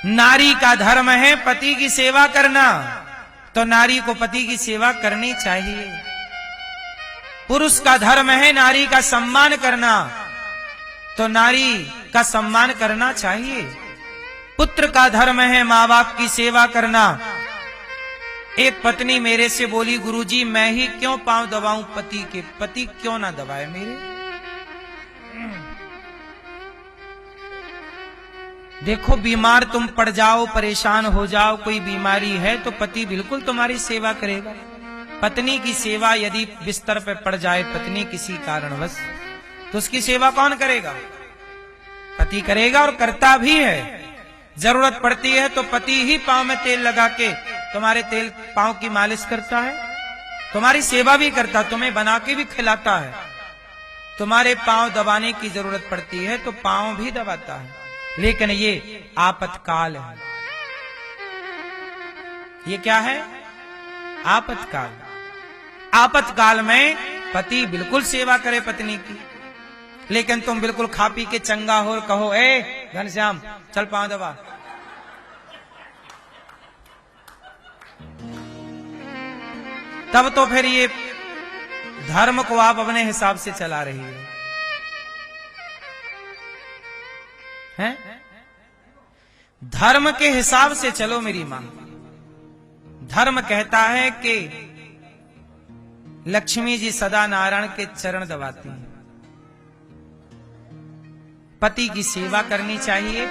नारी का धर्म है पति की सेवा करना, तो नारी को पति की सेवा करनी चाहिए। पुरुष का धर्म है नारी का सम्मान करना, तो नारी का सम्मान करना चाहिए। पुत्र का धर्म है माँ बाप की सेवा करना। एक पत्नी मेरे से बोली, गुरुजी मैं ही क्यों पांव दबाऊं पति के, पति क्यों ना दबाए मेरे। देखो बीमार तुम पड़ जाओ, परेशान हो जाओ, कोई बीमारी है तो पति बिल्कुल तुम्हारी सेवा करेगा। पत्नी की सेवा यदि बिस्तर पे पड़ जाए पत्नी किसी कारणवश, तो उसकी सेवा कौन करेगा? पति करेगा, और करता भी है। जरूरत पड़ती है तो पति ही पांव में तेल लगा के तुम्हारे तेल पांव की मालिश करता है, तुम्हारी सेवा भी करता, तुम्हें बना के भी खिलाता है। तुम्हारे पांव दबाने की जरूरत पड़ती है तो पांव भी दबाता है। लेकिन ये आपातकाल है। ये क्या है? आपातकाल। आपातकाल में पति बिल्कुल सेवा करे पत्नी की, लेकिन तुम बिल्कुल खा पी के चंगा हो और कहो, ए घनश्याम चल पांव दबा। तब तो फिर ये धर्म को आप अपने हिसाब से चला रही हैं? धर्म के हिसाब से चलो मेरी मां। धर्म कहता है कि लक्ष्मी जी सदा नारायण के चरण दबाती हैं। पति की सेवा करनी चाहिए,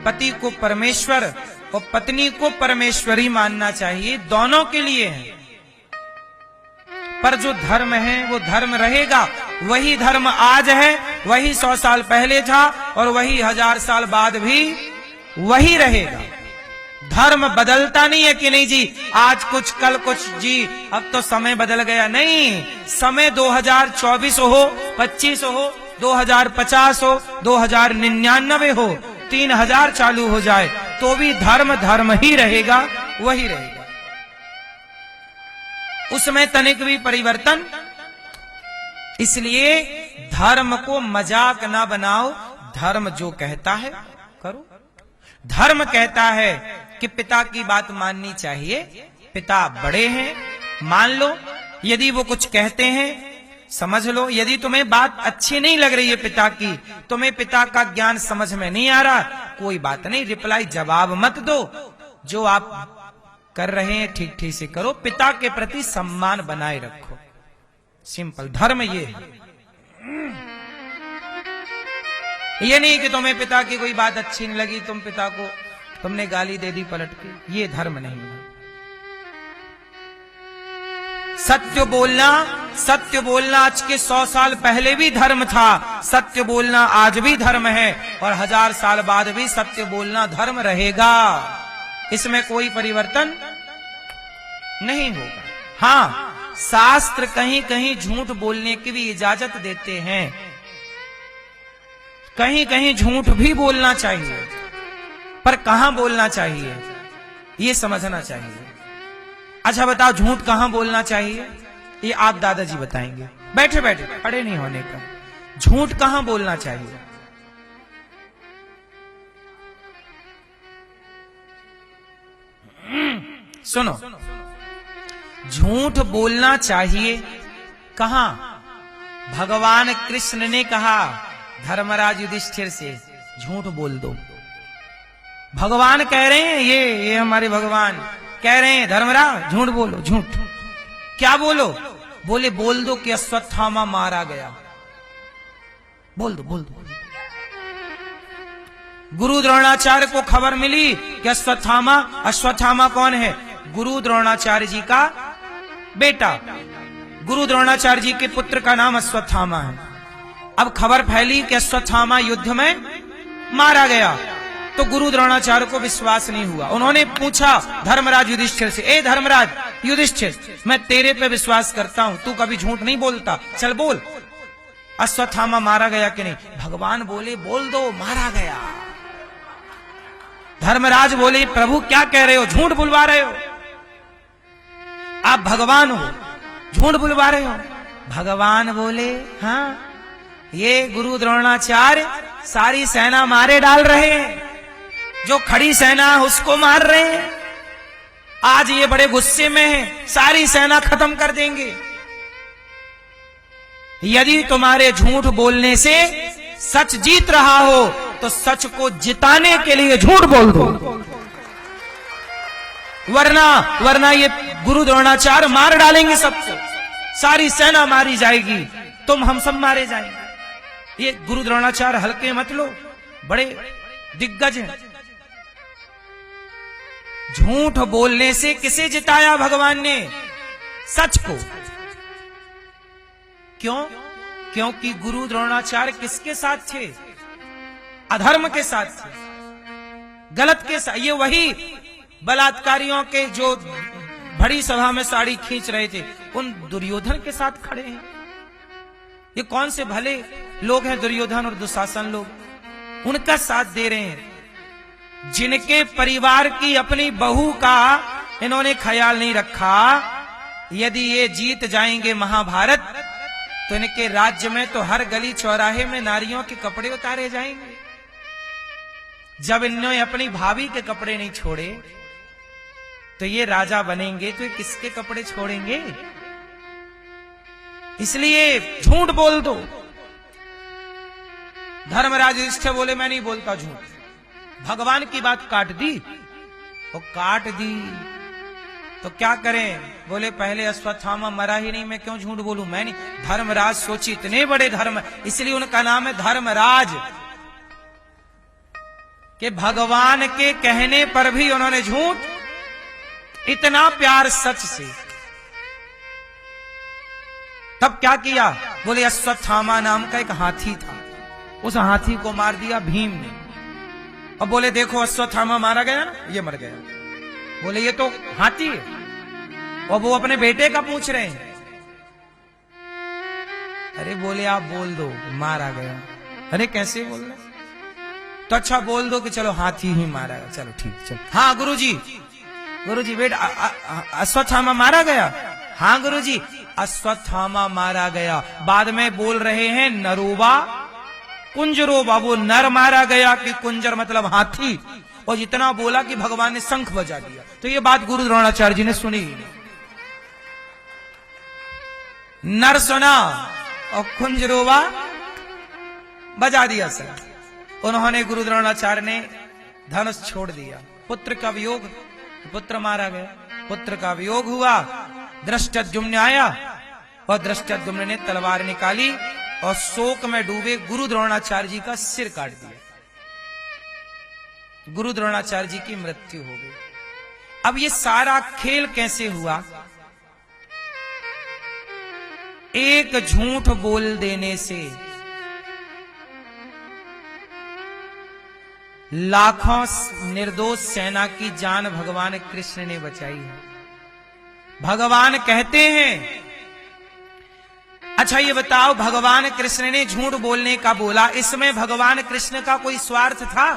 पति को परमेश्वर और पत्नी को परमेश्वरी मानना चाहिए, दोनों के लिए है। पर जो धर्म है वो धर्म रहेगा। वही धर्म आज है, वही 100 साल पहले था, और वही 1000 साल बाद भी वही रहेगा। धर्म बदलता नहीं है कि नहीं जी आज कुछ कल कुछ जी अब तो समय बदल गया। नहीं, समय 2024 हो, 25 हो, 2050 हो, 2099 हो, 3000 चालू हो जाए तो भी धर्म धर्म ही रहेगा, वही रहेगा। उसमें तनिक भी परिवर्तन। इसलिए धर्म को मजाक ना बनाओ। धर्म जो कहता है करो। धर्म कहता है कि पिता की बात माननी चाहिए। पिता बड़े हैं, मान लो। यदि वो कुछ कहते हैं समझ लो। यदि तुम्हें बात अच्छी नहीं लग रही है पिता की, तुम्हें पिता का ज्ञान समझ में नहीं आ रहा, कोई बात नहीं, रिप्लाई जवाब मत दो। जो आप कर रहे हैं ठीक ठीक से करो। पिता के प्रति सम्मान बनाए रखो। सिंपल धर्म ये है। ये नहीं कि तुम्हें पिता की कोई बात अच्छी नहीं लगी, तुम पिता को तुमने गाली दे दी पलट के, ये धर्म नहीं है। सत्य बोलना, सत्य बोलना आज के 100 साल पहले भी धर्म था, सत्य बोलना आज भी धर्म है, और 1000 साल बाद भी सत्य बोलना धर्म रहेगा। इसमें कोई परिवर्तन नहीं होगा। हाँ, शास्त्र कहीं कहीं झूठ बोलने की भी इजाजत देते हैं। कहीं कहीं झूठ भी बोलना चाहिए, पर कहां बोलना चाहिए ये समझना चाहिए। अच्छा बताओ, झूठ कहां बोलना चाहिए? ये आप दादाजी बताएंगे, बैठे बैठे, खड़े नहीं होने का। झूठ कहां बोलना चाहिए? सुनो, झूठ बोलना चाहिए कहां? भगवान कृष्ण ने कहा धर्मराज युधिष्ठिर से, झूठ बोल दो। भगवान कह रहे हैं, ये हमारे भगवान कह रहे हैं, धर्मराज झूठ बोलो। झूठ क्या बोलो? बोले बोल दो कि अश्वत्थामा मारा गया। बोल दो, बोल दो। गुरु द्रोणाचार्य को खबर मिली कि अश्वत्थामा कौन है? गुरु द्रोणाचार्य जी का बेटा। गुरु द्रोणाचार्य जी के पुत्र का नाम अश्वत्थामा है। अब खबर फैली कि अश्वत्थामा युद्ध में मारा गया, तो गुरु द्रोणाचार्य को विश्वास नहीं हुआ। उन्होंने पूछा धर्मराज युधिष्ठिर से, ए धर्मराज युधिष्ठिर, मैं तेरे पे विश्वास करता हूं, तू कभी झूठ नहीं बोलता, चल बोल, अश्वत्थामा मारा गया कि नहीं? भगवान बोले बोल दो, मारा गया। धर्मराज बोले प्रभु क्या कह रहे हो, झूठ बुलवा रहे हो? आप भगवान हो, झूठ बुलवा रहे हो? भगवान बोले हाँ, ये गुरु द्रोणाचार्य सारी सेना मारे डाल रहे हैं, जो खड़ी सेना है उसको मार रहे हैं। आज ये बड़े गुस्से में हैं, सारी सेना खत्म कर देंगे। यदि तुम्हारे झूठ बोलने से सच जीत रहा हो तो सच को जिताने के लिए झूठ बोल दो, वरना ये गुरु द्रोणाचार्य मार डालेंगे सबको, सारी सेना मारी जाएगी, तुम हम सब मारे जाएंगे। ये गुरु द्रोणाचार्य हल्के मत लो, बड़े दिग्गज हैं। झूठ बोलने से किसे जिताया भगवान ने? सच को। क्यों? क्योंकि गुरु द्रोणाचार्य किसके साथ थे? अधर्म के साथ थे, गलत के साथ। ये वही बलात्कारियों के जो बड़ी सभा में साड़ी खींच रहे थे, उन दुर्योधन के साथ खड़े हैं। ये कौन से भले लोग हैं दुर्योधन और दुशासन लोग, उनका साथ दे रहे हैं, जिनके परिवार की अपनी बहू का इन्होंने ख्याल नहीं रखा। यदि ये जीत जाएंगे महाभारत तो इनके राज्य में तो हर गली चौराहे में नारियों के कपड़े उतारे जाएंगे। जब इन्होंने अपनी भाभी के कपड़े नहीं छोड़े तो ये राजा बनेंगे तो ये किसके कपड़े छोड़ेंगे? इसलिए झूठ बोल दो। धर्मराज युधिष्ठिर बोले मैं नहीं बोलता झूठ। भगवान की बात काट दी, वो काट दी तो क्या करें? बोले पहले अश्वत्थामा मरा ही नहीं, मैं क्यों झूठ बोलूं? मैं नहीं। धर्मराज सोची इतने बड़े धर्म, इसलिए उनका नाम है धर्मराज, कि भगवान के कहने पर भी उन्होंने झूठ, इतना प्यार सच से। तब क्या किया? बोले अश्वत्थामा नाम का एक हाथी था, उस हाथी को मार दिया भीम ने। और बोले देखो अश्वत्थामा मारा गया ना, ये मर गया। बोले ये तो हाथी है, और वो अपने बेटे का पूछ रहे हैं। अरे बोले आप बोल दो मारा गया। अरे कैसे बोल रहे? तो अच्छा बोल दो कि चलो हाथी ही मारा गया। चलो ठीक, चलो। हाँ गुरुजी बेटा अश्वत्थामा मारा गया। हाँ गुरुजी अश्वत्थामा मारा गया। बाद में बोल रहे हैं नरोबा कुंजरोबा, वो नर मारा गया कि कुंजर मतलब हाथी। और जितना बोला कि भगवान ने शंख बजा दिया। तो ये बात गुरु द्रोणाचार्य जी ने सुनी, नर सुना और कुंजरोबा बजा दिया सर। उन्होंने गुरु द्रोणाचार्य ने धनुष छोड़ दिया। पुत्र का वियोग, पुत्र मारा गया। पुत्र का वियोग हुआ, धृष्टद्युम्न आया और धृष्टद्युम्न ने तलवार निकाली और शोक में डूबे गुरु द्रोणाचार्य जी का सिर काट दिया। गुरु द्रोणाचार्य जी की मृत्यु हो गई। अब ये सारा खेल कैसे हुआ? एक झूठ बोल देने से लाखों निर्दोष सेना की जान भगवान कृष्ण ने बचाई है। भगवान कहते हैं, अच्छा ये बताओ भगवान कृष्ण ने झूठ बोलने का बोला, इसमें भगवान कृष्ण का कोई स्वार्थ था?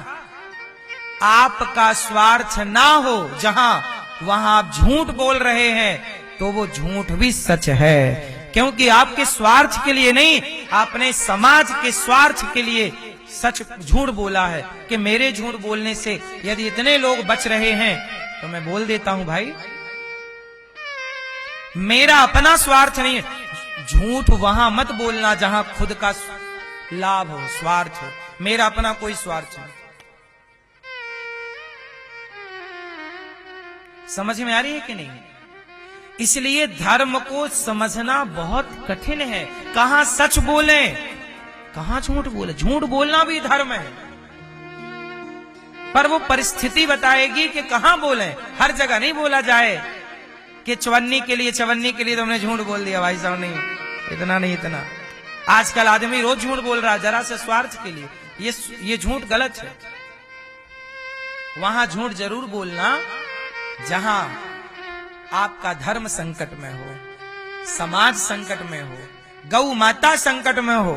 आपका स्वार्थ ना हो जहां, वहां आप झूठ बोल रहे हैं तो वो झूठ भी सच है, क्योंकि आपके स्वार्थ के लिए नहीं, आपने समाज के स्वार्थ के लिए सच झूठ बोला है कि मेरे झूठ बोलने से यदि इतने लोग बच रहे हैं तो मैं बोल देता हूं भाई, मेरा अपना स्वार्थ नहीं है। झूठ वहां मत बोलना जहां खुद का लाभ हो, स्वार्थ हो। मेरा अपना कोई स्वार्थ नहीं। समझ में आ रही है कि नहीं? इसलिए धर्म को समझना बहुत कठिन है। कहां सच बोले, कहां झूठ बोले। झूठ बोलना भी धर्म है, पर वो परिस्थिति बताएगी कि कहां बोले। हर जगह नहीं बोला जाए कि चवन्नी के लिए तुमने झूठ बोल दिया भाई साहब, नहीं, इतना नहीं, इतना। आजकल आदमी रोज झूठ बोल रहा है जरा से स्वार्थ के लिए। ये झूठ गलत है। वहां झूठ जरूर बोलना जहां आपका धर्म संकट में हो, समाज संकट में हो, गौ माता संकट में हो,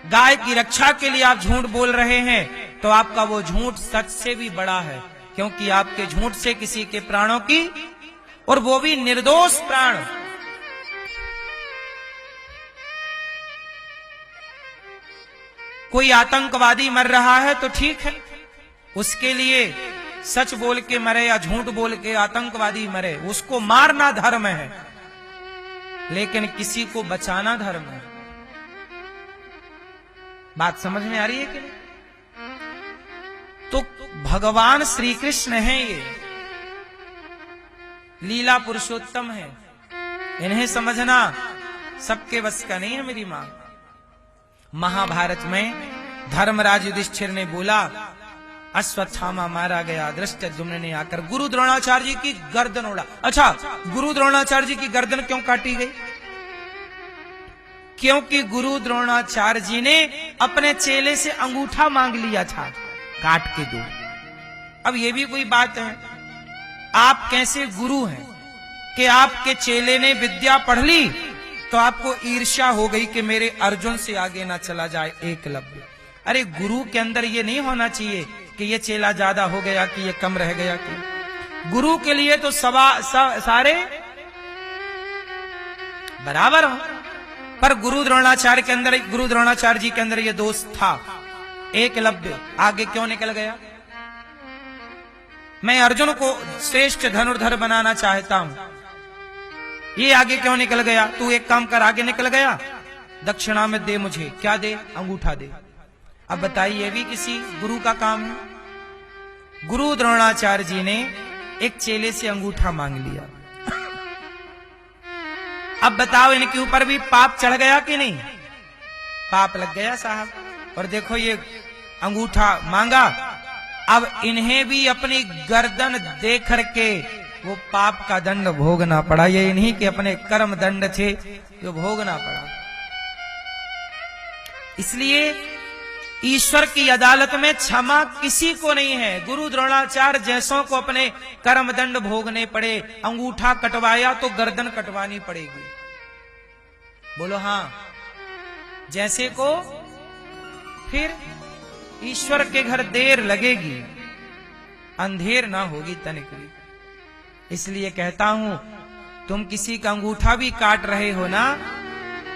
गाय की रक्षा के लिए आप झूठ बोल रहे हैं तो आपका वो झूठ सच से भी बड़ा है, क्योंकि आपके झूठ से किसी के प्राणों की, और वो भी निर्दोष प्राण। कोई आतंकवादी मर रहा है तो ठीक है, उसके लिए सच बोल के मरे या झूठ बोल के आतंकवादी मरे, उसको मारना धर्म है, लेकिन किसी को बचाना धर्म है। बात समझ में आ रही है कि नहीं? तो भगवान श्री कृष्ण है, ये लीला पुरुषोत्तम है, इन्हें समझना सबके बस का नहीं है मेरी मां। महाभारत में धर्मराज युधिष्ठिर ने बोला, अश्वत्थामा मारा गया, धृष्टद्युम्न ने आकर गुरु द्रोणाचार्य जी की गर्दन उड़ा। अच्छा, गुरु द्रोणाचार्य जी की गर्दन क्यों काटी गई? क्योंकि गुरु द्रोणाचार्य जी ने अपने चेले से अंगूठा मांग लिया था, काट के दो। अब ये भी कोई बात है? आप कैसे गुरु हैं कि आपके चेले ने विद्या पढ़ ली तो आपको ईर्ष्या हो गई कि मेरे अर्जुन से आगे ना चला जाए एकलव्य। अरे गुरु के अंदर ये नहीं होना चाहिए कि ये चेला ज्यादा हो गया कि ये कम रह गया। कि गुरु के लिए तो सारे बराबर हो। पर गुरु द्रोणाचार्य जी के अंदर ये दोष था। एकलव्य आगे क्यों निकल गया? मैं अर्जुन को श्रेष्ठ धनुर्धर बनाना चाहता हूं, ये आगे क्यों निकल गया? तू एक काम कर, आगे निकल गया, दक्षिणा में दे मुझे। क्या दे? अंगूठा दे। अब बताइए, ये भी किसी गुरु का काम है? गुरु द्रोणाचार्य जी ने एक चेले से अंगूठा मांग लिया। अब बताओ, इनके ऊपर भी पाप चढ़ गया कि नहीं? पाप लग गया साहब। और देखो, ये अंगूठा मांगा, अब इन्हें भी अपनी गर्दन दे करके वो पाप का दंड भोगना पड़ा। ये इन्हीं के अपने कर्म दंड थे जो भोगना पड़ा। इसलिए ईश्वर की अदालत में क्षमा किसी को नहीं है। गुरु द्रोणाचार्य जैसों को अपने कर्म दंड भोगने पड़े। अंगूठा कटवाया तो गर्दन कटवानी पड़ेगी। बोलो हाँ। जैसे को फिर ईश्वर के घर देर लगेगी, अंधेर ना होगी तनिक भी। इसलिए कहता हूं, तुम किसी का अंगूठा भी काट रहे हो ना,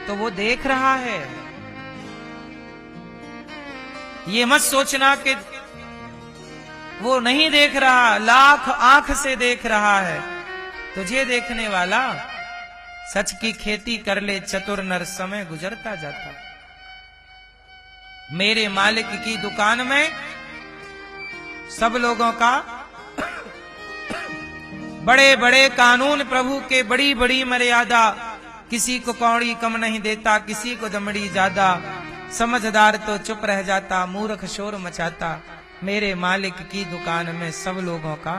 तो वो देख रहा है। ये मत सोचना कि वो नहीं देख रहा, लाख आंख से देख रहा है। तुझे देखने वाला सच की खेती कर ले, चतुर नर समय गुजरता जाता। मेरे मालिक की दुकान में सब लोगों का बड़े बड़े कानून, प्रभु के बड़ी बड़ी मर्यादा। किसी को कौड़ी कम नहीं देता, किसी को दमड़ी ज्यादा। समझदार तो चुप रह जाता, मूर्ख शोर मचाता। मेरे मालिक की दुकान में सब लोगों का